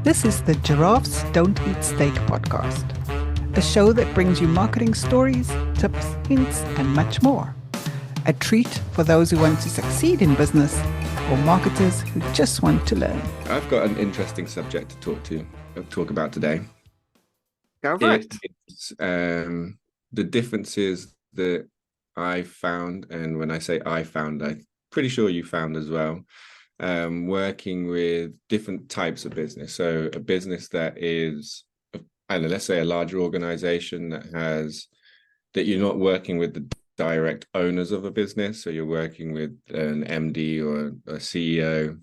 This is the Giraffes Don't Eat Steak podcast, a show that brings you marketing stories, tips, hints, and much more. A treat for those who want to succeed in business or marketers who just want to learn. I've got an interesting subject to talk about today. Go for it. It's the differences that I found, and when I say I found, I'm pretty sure you found as well, working with different types of business. So a business that is, I don't know, let's say a larger organization that you're not working with the direct owners of a business. So you're working with an MD or a CEO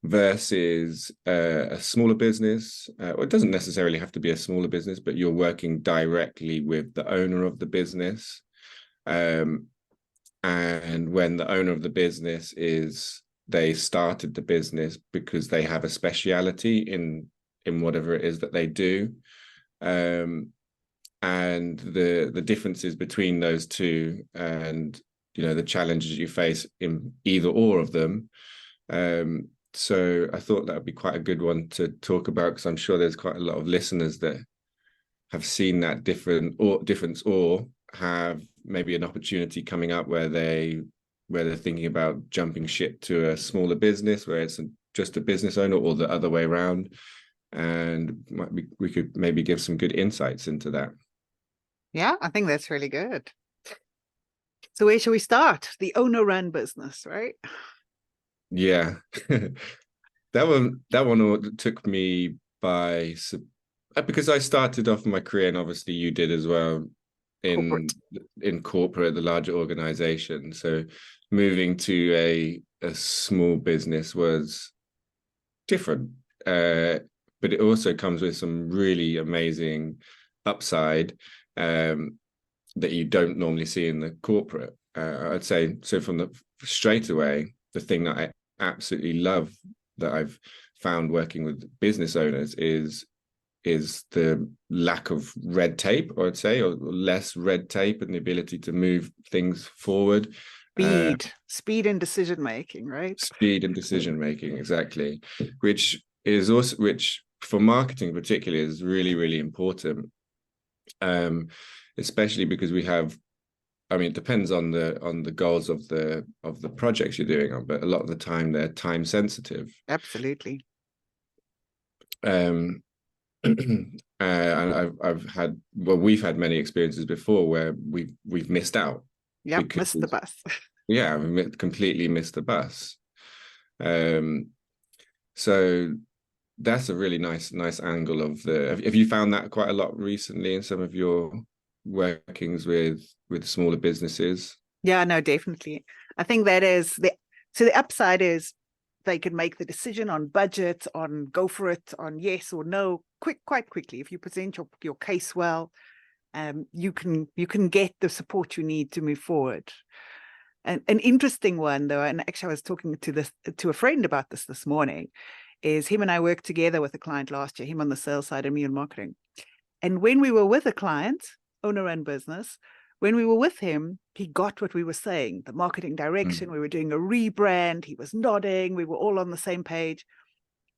versus a smaller business. Or it doesn't necessarily have to be a smaller business, but you're working directly with the owner of the business. And when the owner of the business they started the business because they have a speciality in whatever it is that they do. And the differences between those two, and the challenges you face in either or of them. So I thought that would be quite a good one to talk about, because I'm sure there's quite a lot of listeners that have seen that difference or have maybe an opportunity coming up where they're thinking about jumping ship to a smaller business where it's just a business owner, or the other way around. And we could maybe give some good insights into that. Yeah, I think that's really good. So where shall we start? The owner-run business, right? Yeah. that one took me by, because I started off my career, and obviously you did as well, in corporate, the larger organization. So moving to a small business was different, but it also comes with some really amazing upside that you don't normally see in the corporate. I'd say, so from the straight away, the thing that I absolutely love that I've found working with business owners is the lack of red tape, or I'd say, or less red tape, and the ability to move things forward. Speed and decision making, right? Speed and decision making, exactly. Which for marketing particularly is really, really important. Especially because we have, it depends on the goals of the projects you're doing on, but a lot of the time they're time sensitive. Absolutely. And we've had many experiences before where we've missed out. Yep, missed the bus. Yeah, we completely missed the bus. So that's a really nice angle of have you found that quite a lot recently in some of your workings with smaller businesses? Yeah, no, definitely. I think that is the upside is they can make the decision on budget, on go for it, on yes or no, quite quickly. If you present your case well, you can get the support you need to move forward. And an interesting one, though, and actually I was talking to a friend about this morning, is him and I worked together with a client last year, him on the sales side and me on marketing. And when we were with a client, owner-run business, when we were with him, he got what we were saying, the marketing direction. We were doing a rebrand. He was nodding. We were all on the same page.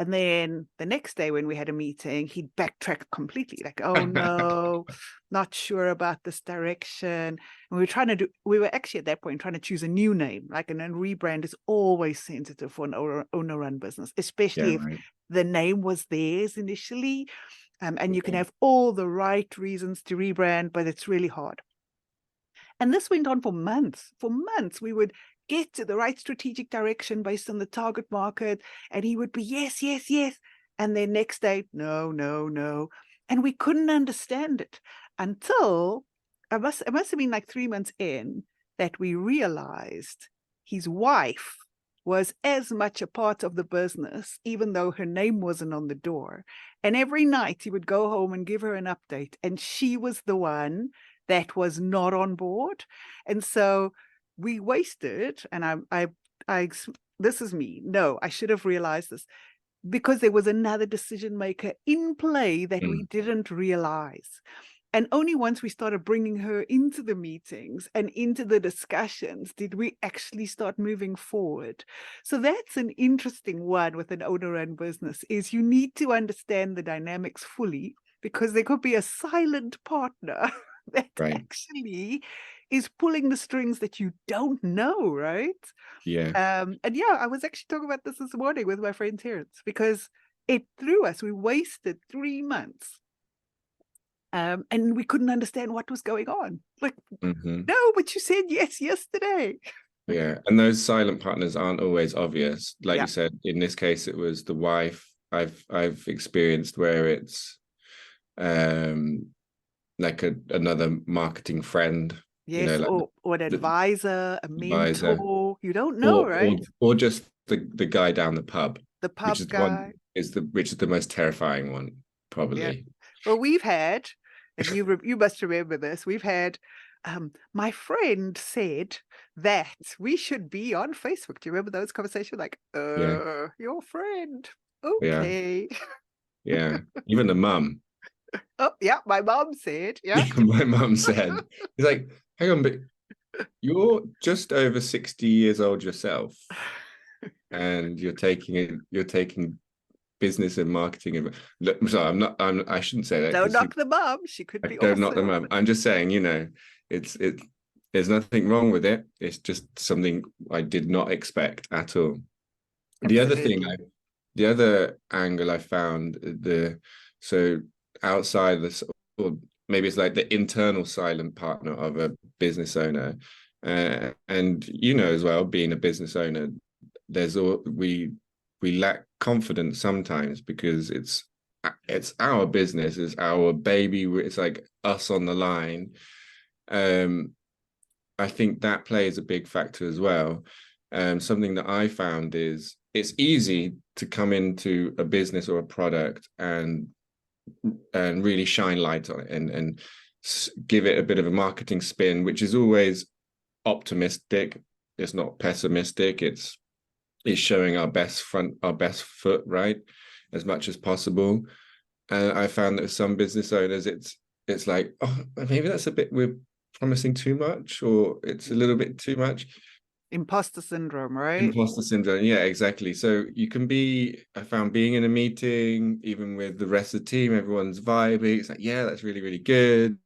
And then the next day when we had a meeting, he'd backtracked completely, like, oh no, not sure about this direction. And we were actually at that point trying to choose a new name, like, and then rebrand is always sensitive for an owner-run business, especially if the name was theirs initially. And you can have all the right reasons to rebrand, but it's really hard. And this went on for months. For months, we would get to the right strategic direction based on the target market, and he would be yes, yes, yes. And then next day, no, no, no. And we couldn't understand it until it must have been like 3 months in that we realized his wife was as much a part of the business, even though her name wasn't on the door. And every night he would go home and give her an update, and she was the one that was not on board. And so we wasted, and I this is me. No, I should have realized this, because there was another decision maker in play that we didn't realize. And only once we started bringing her into the meetings and into the discussions did we actually start moving forward. So that's an interesting one with an owner-run business, is you need to understand the dynamics fully, because there could be a silent partner that actually is pulling the strings that you don't know, right? Yeah. And yeah, I was actually talking about this morning with my friend Terence, because it threw us. We wasted 3 months. And we couldn't understand what was going on. Like, no, but you said yes yesterday. Yeah. And those silent partners aren't always obvious. Like Yeah. you said, in this case, it was the wife. I've experienced where it's like another marketing friend, Yes, like or an advisor, a advisor, mentor. You don't know, right? or just the guy down the pub, The which pub is the guy. which is the most terrifying one, probably. Yeah. Well, we've had, and you must remember this, we've had, my friend said that we should be on Facebook. Do you remember those conversations? Like, your friend. Okay. Yeah. Even the mum. Oh, yeah, my mom said, yeah. My mum said, he's like, hang on, but you're just over 60 years old yourself, and you're taking business and marketing. Look, sorry, I shouldn't say that. Don't knock the mum. She could be Don't knock the awesome. mum. I'm just saying, there's nothing wrong with it. It's just something I did not expect at all. Absolutely. The other angle I found, so outside this, or maybe it's like the internal silent partner of a business owner, and as well, being a business owner, we lack confidence sometimes, because it's our business, it's our baby, it's like us on the line. I think that plays a big factor as well. Something that I found is it's easy to come into a business or a product and really shine light on it and give it a bit of a marketing spin, which is always optimistic. It's not pessimistic. It's showing our best foot, right, as much as possible. And I found that with some business owners, it's like, oh, maybe that's a bit, we're promising too much, or it's a little bit too much. Imposter syndrome, right? Imposter syndrome, yeah, exactly. So I found being in a meeting, even with the rest of the team, everyone's vibing. It's like, yeah, that's really, really good.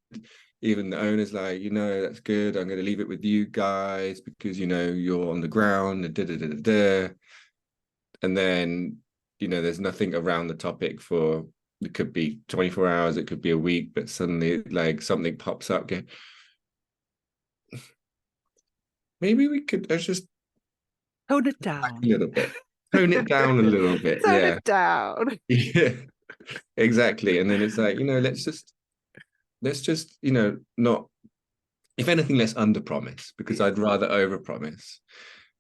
Even the owner's like, that's good. I'm going to leave it with you guys because, you're on the ground. And then, there's nothing around the topic for, it could be 24 hours, it could be a week, but suddenly like something pops up. Maybe we could, let's just tone it down a little bit. Tone it down a little bit. Tone it down. Yeah, exactly. And then it's like, let's just, not, if anything, let's under promise, because I'd rather over promise.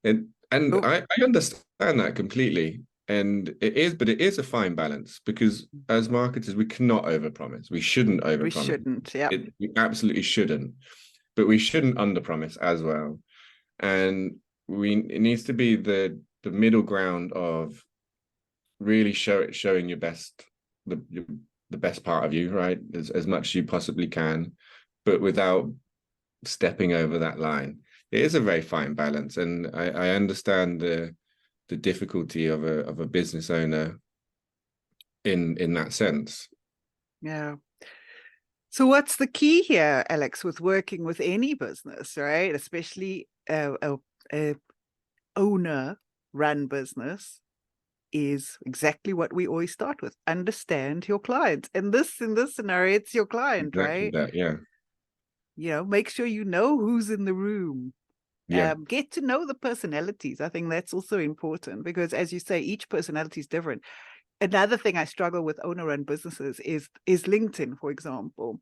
And I understand that completely. And it is a fine balance, because as marketers, we cannot over promise. We shouldn't over promise. We shouldn't, yeah. We absolutely shouldn't. But we shouldn't under promise as well. And it needs to be the middle ground of really showing your best, the best part of you, right, as much as you possibly can, but without stepping over that line. It is a very fine balance, and I understand the difficulty of a business owner in that sense. Yeah. So what's the key here, Alex, with working with any business, right? Especially a owner-run business, is exactly what we always start with: understand your client. In this scenario, it's your client, exactly right? That, yeah. Make sure you know who's in the room. Yeah. Get to know the personalities. I think that's also important, because, as you say, each personality is different. Another thing I struggle with owner-run businesses is LinkedIn, for example,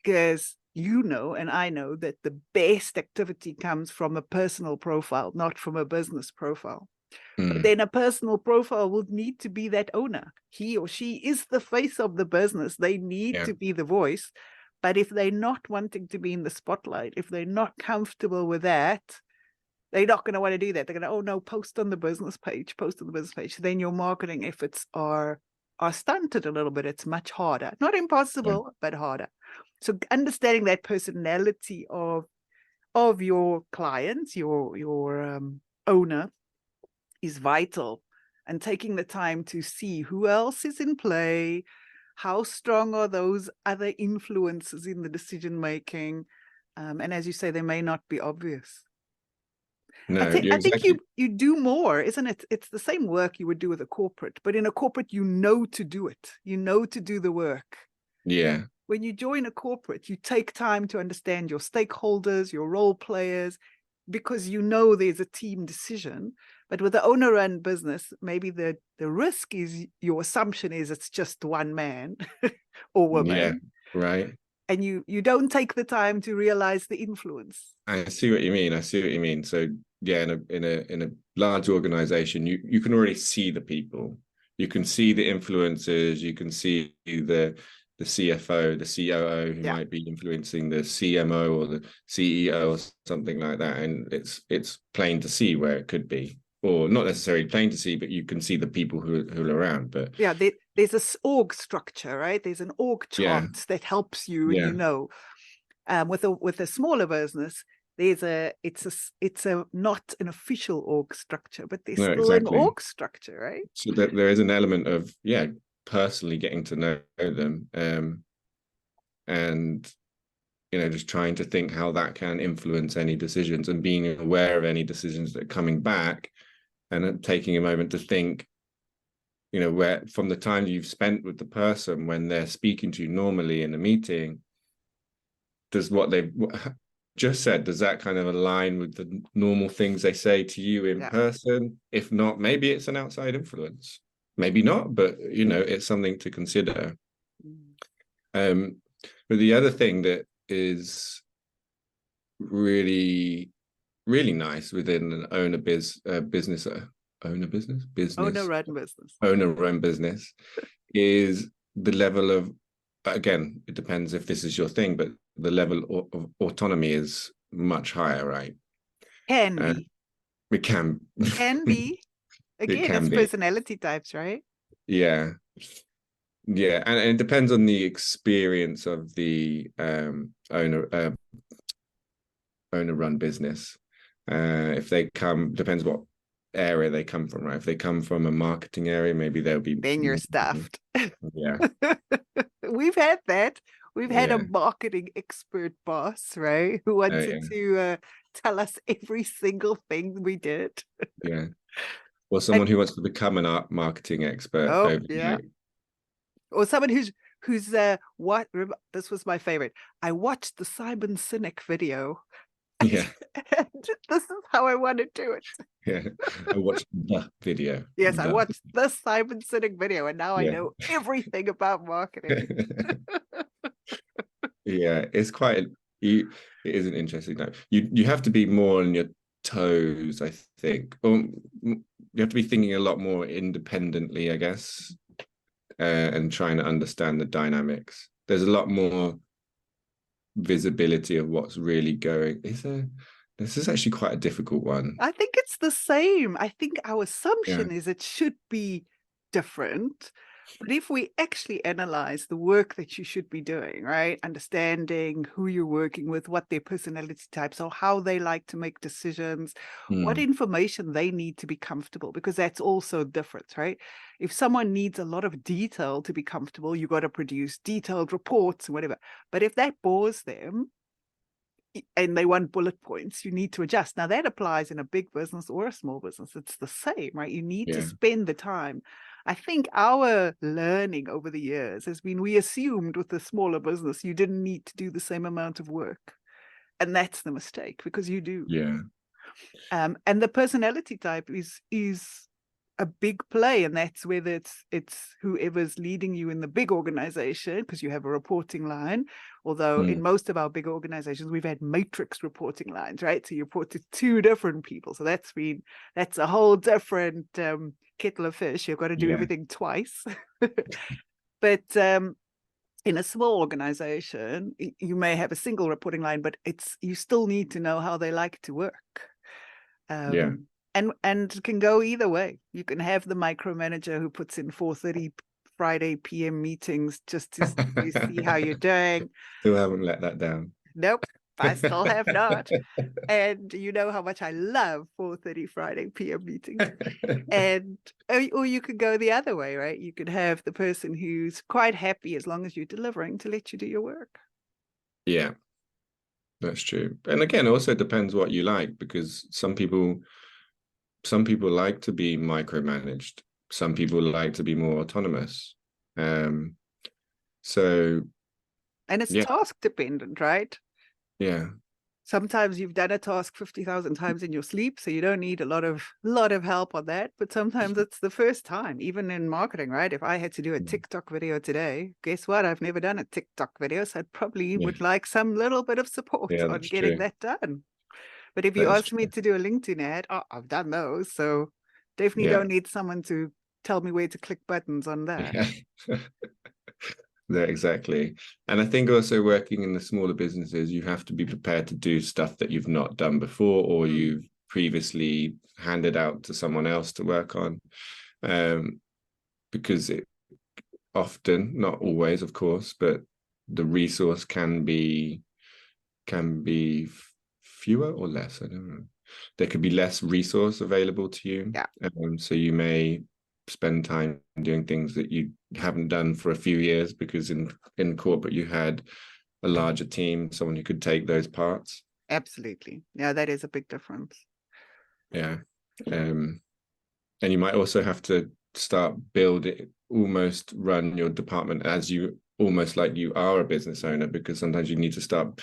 because and I know that the best activity comes from a personal profile, not from a business profile. But then a personal profile will need to be that owner. He or she is the face of the business. They need to be the voice. But if they're not wanting to be in the spotlight, if they're not comfortable with that, they're not going to want to do that. They're going to, oh no, post on the business page. Then your marketing efforts are are stunted a little bit, it's much harder. Not Yeah. impossible, but harder. So understanding that personality of your clients, your owner, is vital, and taking the time to see who else is in play, how strong are those other influences in the decision making, and as you say, they may not be obvious. No, you're I think exactly. you do more, isn't it? It's the same work you would do with a corporate, but in a corporate, you know to do it. You know to do the work. Yeah. When you join a corporate, you take time to understand your stakeholders, your role players, because you know there's a team decision. But with the owner-run business, maybe the risk is your assumption is it's just one man or Yeah. woman, Right. and you don't take the time to realize the influence. I see what you mean. I see what you mean. So yeah, in a large organization, you can already see the people. You can see the influencers. You can see the CFO, the COO who Yeah. might be influencing the CMO or the CEO or something like that, and it's plain to see where it could be, or not necessarily plain to see, but you can see the people who are around. But Yeah, there's a org structure, right? There's an org yeah, chart that helps you, and yeah, with a smaller business, it's a not an official org structure, but there's no, still an exactly. org structure, right? So that there is an element of personally getting to know them, and just trying to think how that can influence any decisions and being aware of any decisions that are coming back, and taking a moment to think, where from the time you've spent with the person when they're speaking to you normally in a meeting, does what they've just said, does that kind of align with the normal things they say to you in Yeah. person? If not, maybe it's an outside influence. Maybe not, but it's something to consider. But the other thing that is really, really nice within an business Owner-run business. owner-run business is the level of, again, it depends if this is your thing, but the level of autonomy is much higher, right? Can be. It can Can be. it Again, can it's be, personality types, right? yeah, yeah, and it depends on the experience of the owner-run business. If they depends what area they come from, right? If they come from a marketing area, maybe they'll be Then you're more, stuffed. yeah, We've had that. We've had a yeah, marketing expert boss, right, who wanted yeah, to tell us every single thing we did. yeah. Or someone And who wants to become an art marketing expert oh yeah, overnight. or someone who's what this was my favorite. I watched the Simon Sinek video, Yeah, and this is how I want to do it. yeah. I watched the video. Yes, I watched the Simon Sinek video, and now I Yeah. know everything about marketing. Yeah, it's quite it is an interesting note. You have to be more on your toes, I think. Or you have to be thinking a lot more independently, I guess, and trying to understand the dynamics. There's a lot more visibility of what's really going. This is actually quite a difficult one. I think it's the same. I think our Yeah. assumption is it should be different. But if we actually analyze the work that you should be doing, right? Understanding who you're working with, what their personality types are, how they like to make decisions, what Mm, information they need to be comfortable, because that's also different, right? If someone needs a lot of detail to be comfortable, you got to produce detailed reports and whatever. But if that bores them, and they want bullet points, you need to adjust. Now that applies in a big business or a small business. It's the same, right? You need to yeah. spend the time. I think our learning over the years has been, we assumed with the smaller business, you didn't need to do the same amount of work. And that's the mistake, because you do. Yeah. And the personality type is a big play, and that's whether it's whoever's leading you in the big organization, because you have a reporting line. Although in Mm, most of our big organizations, we've had matrix reporting lines, right? So you report to two different people. So that's a whole different kettle of fish. You've got to do yeah. everything twice. But in a small organization, you may have a single reporting line, but you still need to know how they like to work. Yeah. And it can go either way. You can have the micromanager who puts in 4:30 Friday PM meetings just to see how you're doing. Still haven't let that down. Nope, I still have not. And you know how much I love 4:30 Friday PM meetings. And or you could go the other way, right? You could have the person who's quite happy as long as you're delivering to let you do your work. Yeah, that's true. And again, it also depends what you like, because some people like to be micromanaged. Some people like to be more autonomous. So And it's yeah, task dependent, right? yeah. Sometimes you've done a task 50,000 times in your sleep, so you don't need a lot of help on that. But sometimes it's the first time, even in marketing, right? If I had to do a TikTok video today, guess what? I've never done a TikTok video, so I probably would like some little bit of support Yeah, on that's getting true. that done. But if you That is ask me true. to do a LinkedIn ad, I've done those, so definitely Yeah. don't need someone to tell me where to click buttons on that. Yeah. Yeah, exactly. And I think also working in the smaller businesses, you have to be prepared to do stuff that you've not done before, or you've previously handed out to someone else to work on. Because it often, not always, of course, but the resource can be fewer or less. I don't know. There could be less resource available to you. Yeah. So you may spend time doing things that you haven't done for a few years, because in corporate you had a larger team, someone who could take those parts. Absolutely. Yeah, that is a big difference. Yeah. And you might also have to start building, almost run your department as you, almost like you are a business owner, because sometimes you need to start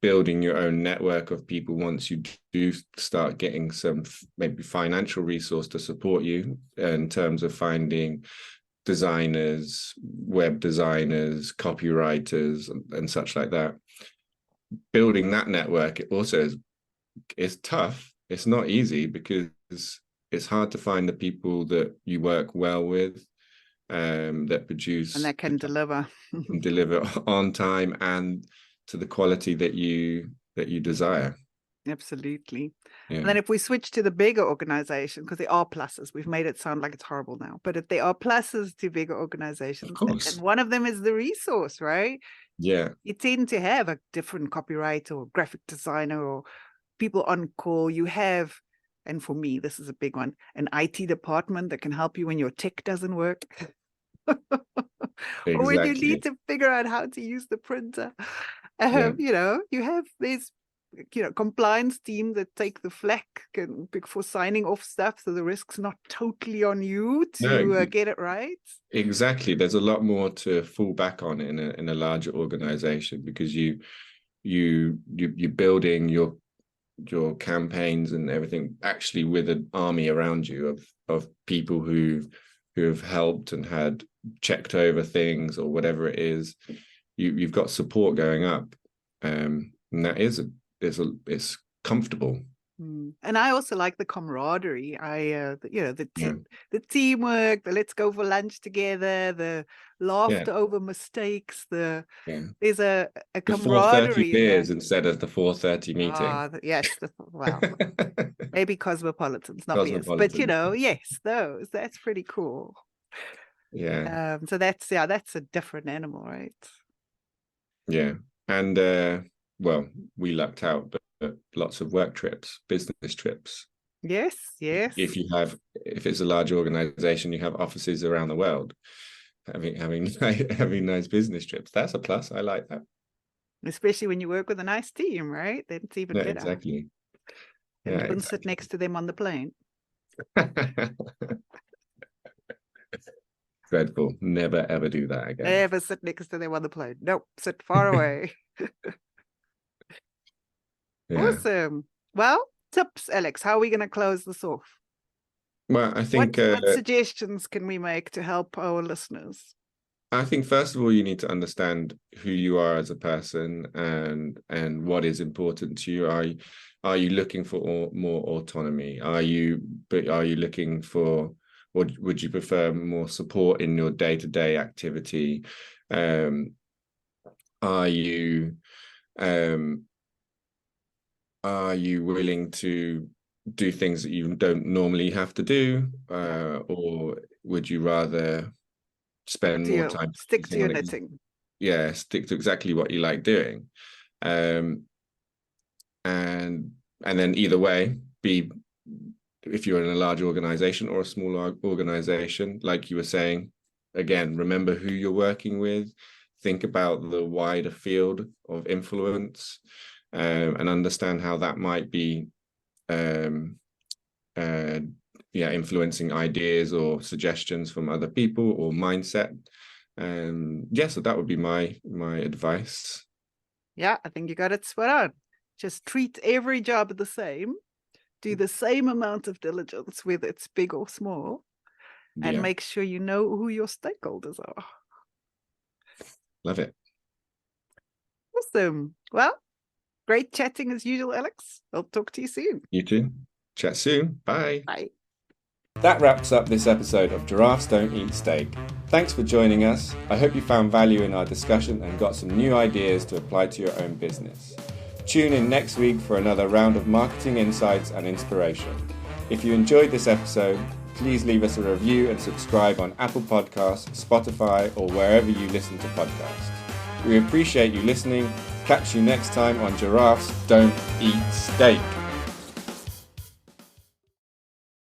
building your own network of people once you do start getting some maybe financial resource to support you in terms of finding designers, web designers, copywriters, and such like that. Building that network, it also is tough. It's not easy, because it's hard to find the people that you work well with, that produce And that can deliver. and deliver on time and to the quality that you desire. Absolutely. Yeah. And then if we switch to the bigger organization, because there are pluses, we've made it sound like it's horrible now, but if there are pluses to bigger organizations, Of course. and one of them is the resource, right? Yeah. You tend to have a different copywriter or graphic designer or people on call. You have, and for me, this is a big one, an IT department that can help you when your tech doesn't work. Or when you need Exactly. to figure out how to use the printer. Yeah. You have these compliance team that take the flak and for signing off stuff, so the risk's not totally on you to No, get it right. exactly. There's a lot more to fall back on in a larger organization, because you're building your campaigns and everything actually with an army around you of people who have helped and had checked over things or whatever it is. You've got support going up, and that it's comfortable. And I also like the camaraderie. Yeah. The teamwork, the let's go for lunch together, the Yeah. laughter over mistakes. Yeah. There's a The 4:30 camaraderie there. beers instead of the 4:30 meeting. Yes, well, maybe cosmopolitans, not beers, but Cosmopolitan. yes, those. That's pretty cool. Yeah. So that's a different animal, right? Yeah. And well, we lucked out, but lots of work trips, business trips. Yes, yes. If it's a large organization, you have offices around the world, having nice business trips. That's a plus. I like that. Especially when you work with a nice team, right? Then it's even Yeah, better. exactly. And Yeah, you can sit next to them on the plane. Dreadful. Never ever do that again. Never sit next to them on the plane. Nope, sit far away. Yeah. Awesome. Well, tips, Alex. How are we going to close this off? Well, I think What suggestions can we make to help our listeners? I think first of all, you need to understand who you are as a person and what is important to you. Are you looking for more autonomy? Are you looking for, or would you prefer more support in your day-to-day activity? Are you willing to do things that you don't normally have to do, or would you rather spend more time stick to your on it. knitting. Yeah, stick to exactly what you like doing. And then either way, if you're in a large organization or a small organization, like you were saying, again, remember who you're working with, think about the wider field of influence, and understand how that might be influencing ideas or suggestions from other people or mindset. So that would be my advice. Yeah, I think you got it spot on. Just treat every job the same, do the same amount of diligence, whether it's big or small, and make sure you know who your stakeholders are. Love it. Awesome. Well, great chatting as usual, Alex. I'll talk to you soon. You too. Chat soon. Bye. Bye. That wraps up this episode of Giraffes Don't Eat Steak. Thanks for joining us. I hope you found value in our discussion and got some new ideas to apply to your own business. Tune in next week for another round of marketing insights and inspiration. If you enjoyed this episode, please leave us a review and subscribe on Apple Podcasts, Spotify, or wherever you listen to podcasts. We appreciate you listening. Catch you next time on Giraffes Don't Eat Steak.